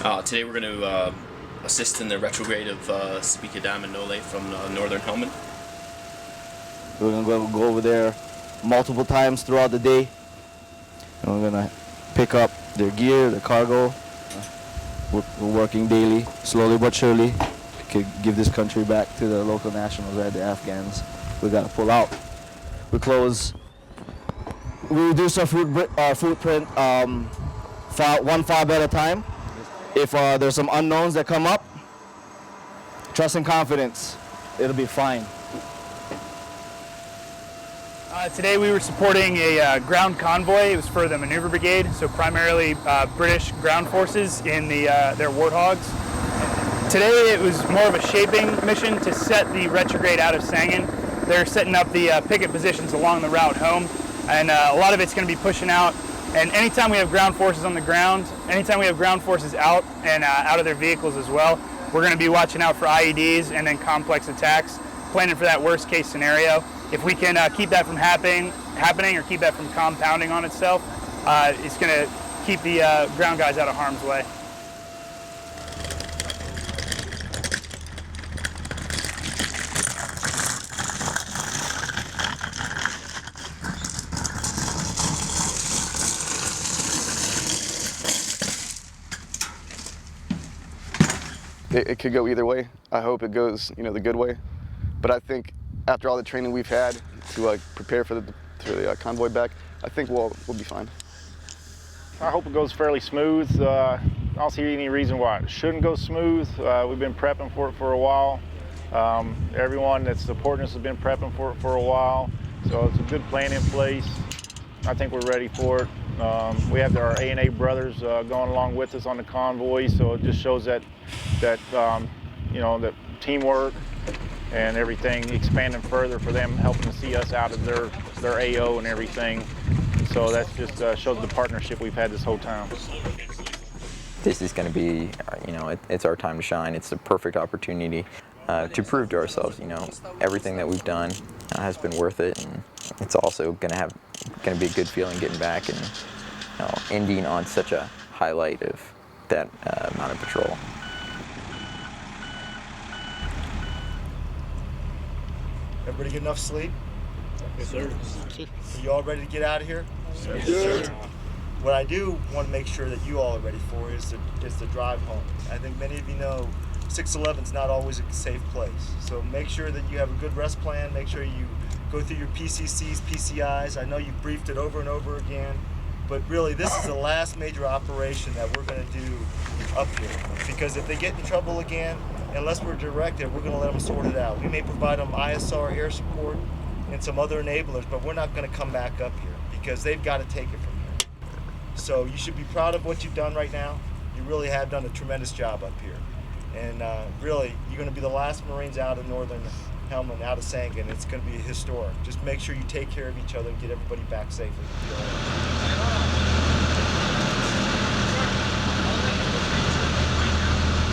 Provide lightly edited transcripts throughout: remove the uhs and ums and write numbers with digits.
Today we're going to assist in the retrograde of Sabit, Qadam, and Nolay from northern Helmand. We're going to go over there multiple times throughout the day. And we're going to pick up their gear, their cargo. We're working daily, slowly but surely, to give this country back to the local nationals, right, the Afghans. We got to pull out. We reduce our footprint one file at a time. If there's some unknowns that come up, trust and confidence, it'll be fine. Today we were supporting a ground convoy. It was for the maneuver brigade, so primarily British ground forces in their Warthogs. Today it was more of a shaping mission to set the retrograde out of Sangin. They're setting up the picket positions along the route home, and a lot of it's going to be pushing out. And anytime we have ground forces on the ground, anytime we have ground forces out and out of their vehicles as well, we're going to be watching out for IEDs and then complex attacks, planning for that worst case scenario. If we can keep that from happening or keep that from compounding on itself, it's going to keep the ground guys out of harm's way. It could go either way. I hope it goes, the good way. But I think after all the training we've had to prepare for the convoy back, I think we'll be fine. I hope it goes fairly smooth. I don't see any reason why it shouldn't go smooth. We've been prepping for it for a while. Everyone that's supporting us has been prepping for it for a while. So it's a good plan in place. I think we're ready for it. We have our A&A brothers going along with us on the convoy, so it just shows that that teamwork and everything expanding further for them, helping to see us out of their AO and everything. So that just shows the partnership we've had this whole time. This is going to be, it's our time to shine. It's a perfect opportunity to prove to ourselves, everything that we've done has been worth it, and it's also going to be a good feeling getting back and ending on such a highlight of that amount of patrol. Everybody get enough sleep? Yes, sir. Are you all ready to get out of here? Yes, sir. What I do want to make sure that you all are ready for is the drive home. I think many of you know 611 is not always a safe place. So make sure that you have a good rest plan. Make sure you go through your PCCs, PCIs. I know you've briefed it over and over again, but really this is the last major operation that we're going to do up here. Because if they get in trouble again, unless we're directed, we're going to let them sort it out. We may provide them ISR air support and some other enablers, but we're not going to come back up here because they've got to take it from here. So you should be proud of what you've done right now. You really have done a tremendous job up here. And really, you're going to be the last Marines out of northern Helmand, out of Sangin. It's going to be historic. Just make sure you take care of each other and get everybody back safely.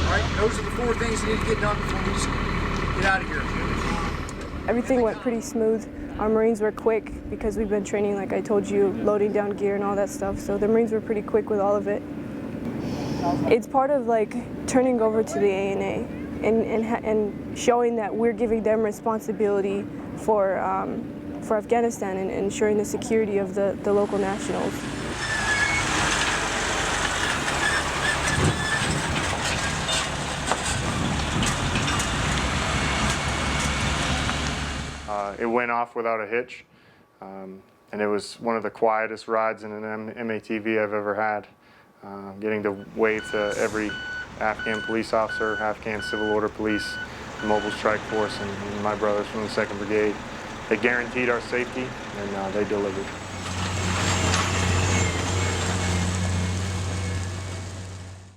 All right, those are the 4 things that need to get done before we just get out of here. Everything went pretty smooth. Our Marines were quick because we've been training, like I told you, loading down gear and all that stuff. So the Marines were pretty quick with all of it. It's part of turning over to the A&A and showing that we're giving them responsibility for Afghanistan and ensuring the security of the local nationals. It went off without a hitch, and it was one of the quietest rides in an MATV I've ever had. Getting to wave to every Afghan police officer, Afghan Civil Order Police, Mobile Strike Force, and my brothers from the 2nd Brigade. They guaranteed our safety, and they delivered.